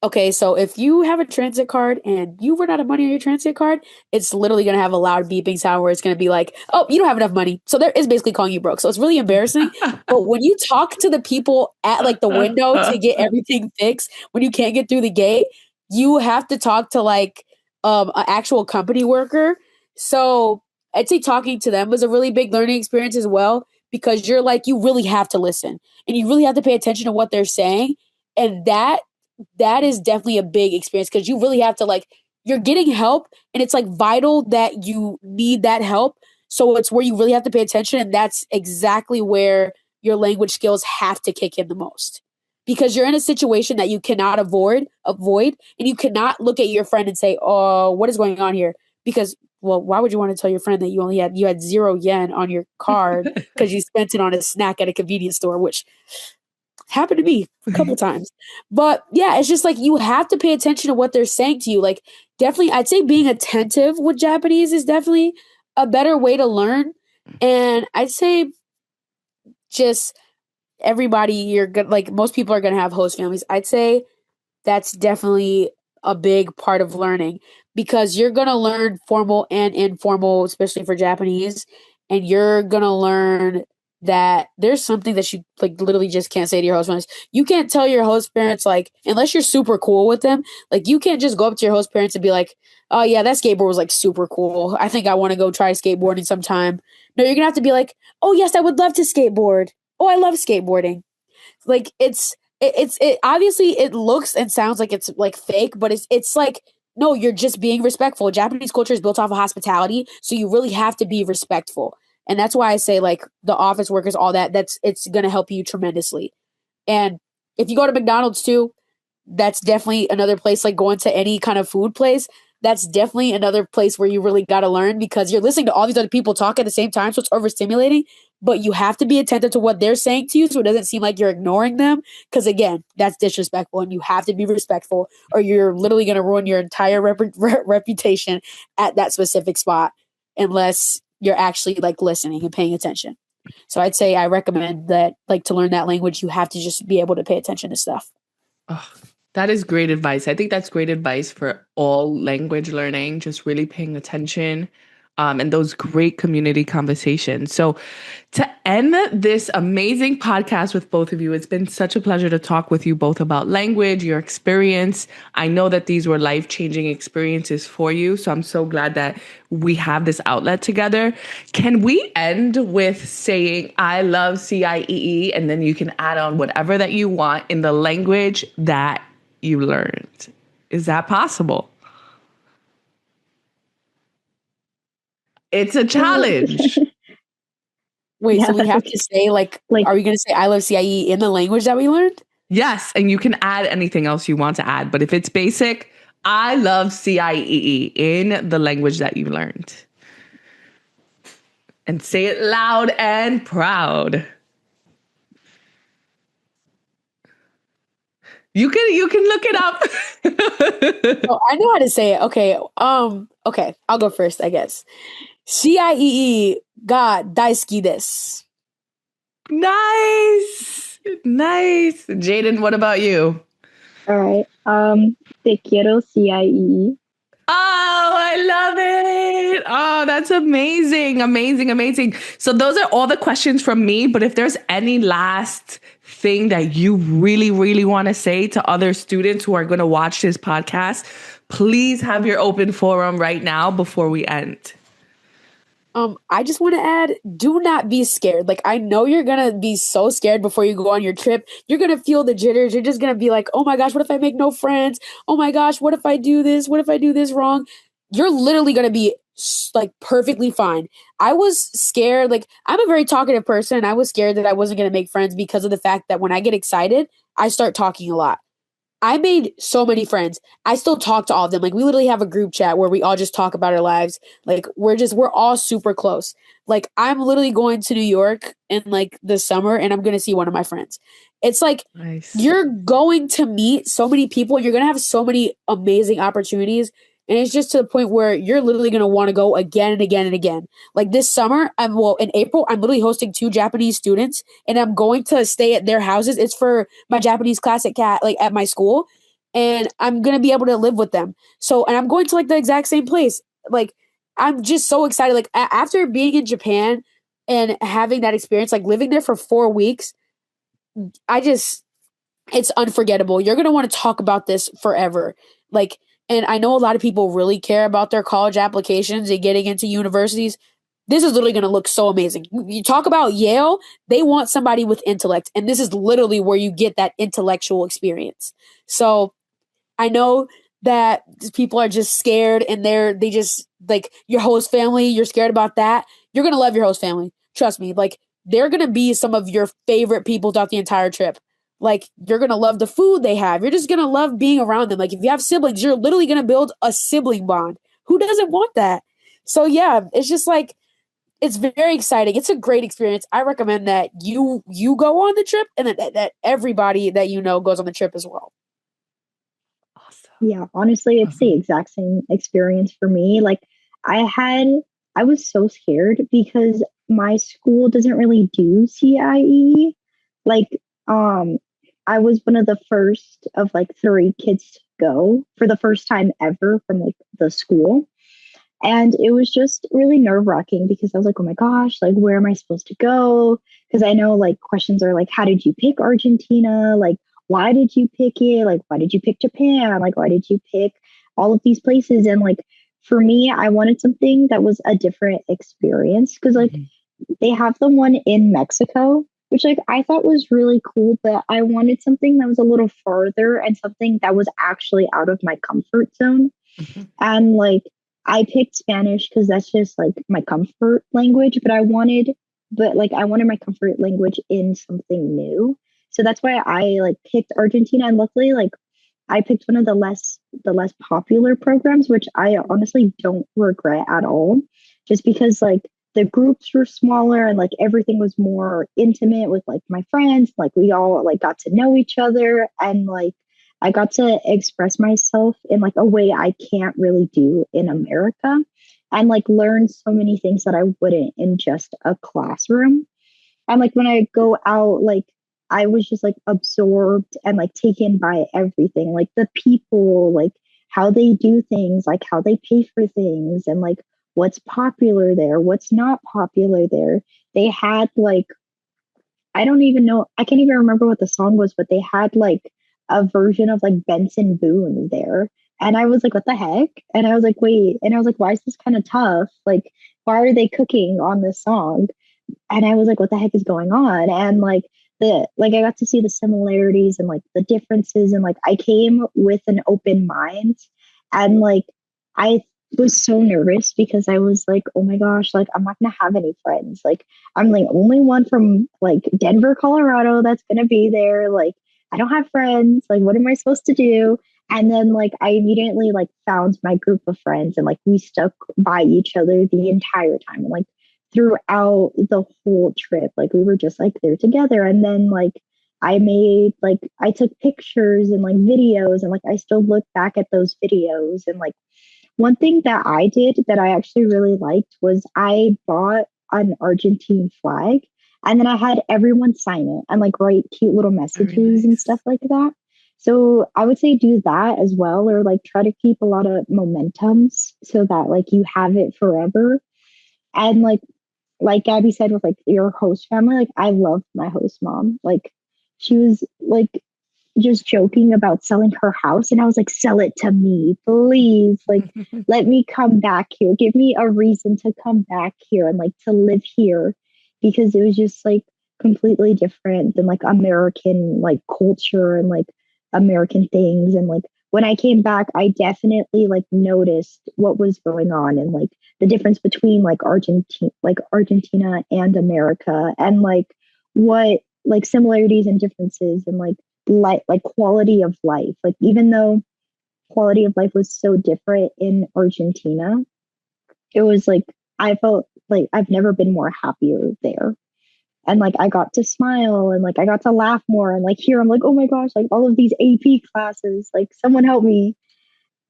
okay, so if you have a transit card and you run out of money on your transit card, it's literally going to have a loud beeping sound where it's going to be like, oh, you don't have enough money. So there is basically calling you broke. So it's really embarrassing. But when you talk to the people at like the window to get everything fixed, when you can't get through the gate, you have to talk to like an actual company worker. So I'd say talking to them was a really big learning experience as well because you're like, you really have to listen and you really have to pay attention to what they're saying. And that is definitely a big experience because you really have to like you're getting help and it's like vital that you need that help. So it's where you really have to pay attention and that's exactly where your language skills have to kick in the most. Because you're in a situation that you cannot avoid and you cannot look at your friend and say, "Oh, what is going on here?" Because well, why would you want to tell your friend that you had 0 yen on your card because you spent it on a snack at a convenience store, which happened to me a couple times. But yeah, it's just like you have to pay attention to what they're saying to you. Like definitely I'd say being attentive with Japanese is definitely a better way to learn. And I'd say just everybody you're good like most people are going to have host families. I'd say that's definitely a big part of learning because you're going to learn formal and informal, especially for Japanese, and you're going to learn that there's something that you like literally just can't say to your host parents. You can't tell your host parents like unless you're super cool with them, like you can't just go up to your host parents and be like, "Oh yeah, that skateboard was like super cool. I think I want to go try skateboarding sometime." No, you're going to have to be like, "Oh yes, I would love to skateboard. Oh, I love skateboarding." Like it obviously it looks and sounds like it's like fake, but it's like no, you're just being respectful. Japanese culture is built off of hospitality, so you really have to be respectful. And that's why I say like the office workers, all that, it's gonna help you tremendously. And if you go to McDonald's too, that's definitely another place like going to any kind of food place. That's definitely another place where you really got to learn because you're listening to all these other people talk at the same time. So it's overstimulating, but you have to be attentive to what they're saying to you. So it doesn't seem like you're ignoring them. Cause again, that's disrespectful and you have to be respectful or you're literally going to ruin your entire reputation at that specific spot unless you're actually like listening and paying attention. So I'd say I recommend that like to learn that language, you have to just be able to pay attention to stuff. Oh, that is great advice. I think that's great advice for all language learning, just really paying attention and those great community conversations. So, to end this amazing podcast with both of you, it's been such a pleasure to talk with you both about language, your experience. I know that these were life-changing experiences for you. So, I'm so glad that we have this outlet together. Can we end with saying, I love CIEE, and then you can add on whatever that you want in the language that you learned? Is that possible? It's a challenge. Wait, Yeah, so we have to say like, like are we going to say I love CIE in the language that we learned? Yes, and you can add anything else you want to add. But if it's basic, I love CIEE in the language that you learned. And say it loud and proud. You can look it up. Oh, I know how to say it. Okay. Okay, I'll go first, I guess. CIEE ga daisuki desu. Nice. Nice. Jayden, what about you? all right. Te quiero CIE. Oh, I love it. Oh, that's amazing. Amazing, amazing. So those are all the questions from me, but if there's any last thing that you really, really want to say to other students who are going to watch this podcast, please have your open forum right now before we end. I just want to add, do not be scared. Like, I know you're going to be so scared before you go on your trip. You're going to feel the jitters. You're just going to be like, oh my gosh, what if I make no friends? Oh my gosh, what if I do this? What if I do this wrong? You're literally going to be like perfectly fine. I was scared. Like, I'm a very talkative person, and I was scared that I wasn't going to make friends because of the fact that when I get excited, I start talking a lot. I made so many friends. I still talk to all of them. Like, we literally have a group chat where we all just talk about our lives. Like, we're all super close. Like, I'm literally going to New York in like the summer, and I'm going to see one of my friends. It's like Nice. you're going to meet so many people. You're going to have so many amazing opportunities. And it's just to the point where you're literally going to want to go again and again and again. Like this summer, in April, I'm literally hosting 2 Japanese students, and I'm going to stay at their houses. It's for my Japanese class at my school, and I'm gonna be able to live with them. So, and I'm going to like the exact same place. Like, I'm just so excited. Like after being in Japan and having that experience, like living there for 4 weeks, I just it's unforgettable. You're gonna want to talk about this forever. Like, and I know a lot of people really care about their college applications and getting into universities. This is literally going to look so amazing. You talk about Yale, they want somebody with intellect, and this is literally where you get that intellectual experience. So I know that people are just scared, and they just like your host family. You're scared about that. You're going to love your host family. Trust me. Like, they're going to be some of your favorite people throughout the entire trip. Like, you're going to love the food they have. You're just going to love being around them. Like, if you have siblings, you're literally going to build a sibling bond. Who doesn't want that? So yeah, it's just like it's very exciting. It's a great experience. I recommend that you go on the trip, and that everybody that you know goes on the trip as well. Awesome. Yeah, honestly, it's the exact same experience for me. Like, I had, I was so scared because my school doesn't really do CIE. Like, um, I was one of the first of like 3 kids to go for the first time ever from like the school. And it was just really nerve-wracking because I was like, oh my gosh, like, where am I supposed to go? Because I know like questions are like, how did you pick Argentina? Like, why did you pick it? Like, why did you pick Japan? Like, why did you pick all of these places? And like, for me, I wanted something that was a different experience because like they have the one in Mexico, which like I thought was really cool, but I wanted something that was a little farther and something that was actually out of my comfort zone. And like I picked Spanish because that's just like my comfort language, but like I wanted my comfort language in something new. So that's why I like picked Argentina, and luckily like I picked one of the less popular programs, which I honestly don't regret at all, just because like the groups were smaller and like everything was more intimate with like my friends. Like we all like got to know each other, and like I got to express myself in like a way I can't really do in America, and like learn so many things that I wouldn't in just a classroom. And like when I go out, like I was just like absorbed and like taken by everything, like the people, like how they do things, like how they pay for things, and like what's popular there, what's not popular there. They had like, I don't even know, I can't even remember what the song was, but they had like a version of like Benson Boone there. And I was like, what the heck? And I was like, wait. And I was like, why is this kind of tough? Like, why are they cooking on this song? And I was like, what the heck is going on? And like I got to see the similarities and like the differences, and like I came with an open mind, and like I was so nervous because I was like, oh my gosh, like I'm not gonna have any friends. Like I'm the only one from like Denver, Colorado that's gonna be there. Like I don't have friends. Like what am I supposed to do? And then like I immediately like found my group of friends, and like we stuck by each other the entire time. And like throughout the whole trip, like we were just like there together. And then like I took pictures and like videos, and like I still look back at those videos. And like one thing that I did that I actually really liked was I bought an Argentine flag, and then I had everyone sign it and like write cute little messages and stuff like that. So I would say do that as well, or like try to keep a lot of momentums so that like you have it forever. And like Gabby said with like your host family, like I loved my host mom. Like she was like just joking about selling her house, and I was like, sell it to me, please. Like let me come back here. Give me a reason to come back here and like to live here, because it was just like completely different than like American like culture and like American things and like when I came back, I definitely like noticed what was going on and like the difference between Argentina and America, and what like similarities and differences, and like quality of life. Like even though quality of life was so different in Argentina, it was like I felt like I've never been more happier there. And like I got to smile and like I got to laugh more. And like here I'm like, oh my gosh, like all of these AP classes, like someone help me.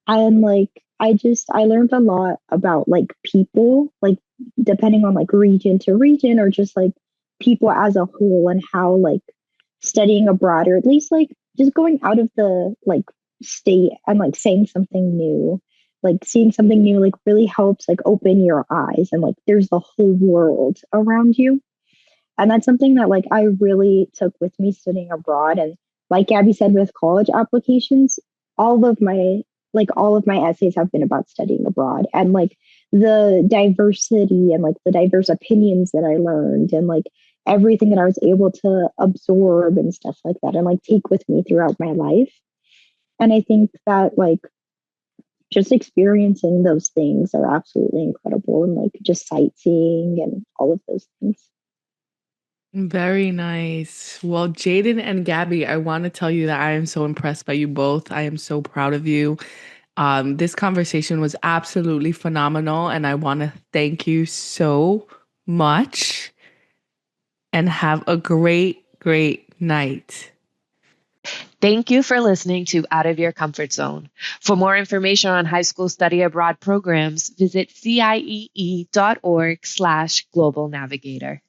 And like I learned a lot about like people, like depending on like region to region, or just like people as a whole, and how like studying abroad, or at least like just going out of the like state and like saying something new, like seeing something new, like really helps like open your eyes, and like there's the whole world around you. And that's something that like I really took with me studying abroad. And like Gabby said, with college applications, all of my all of my essays have been about studying abroad, and like the diversity and like the diverse opinions that I learned, and like everything that I was able to absorb and stuff like that, and like take with me throughout my life. And I think that like just experiencing those things are absolutely incredible, and like just sightseeing and all of those things. Very nice. Well, Jayden and Gabby, I want to tell you that I am so impressed by you both. I am so proud of you. This conversation was absolutely phenomenal, and I want to thank you so much and have a great, great night. Thank you for listening to Out of Your Comfort Zone. For more information on high school study abroad programs, visit ciee.org/global navigator.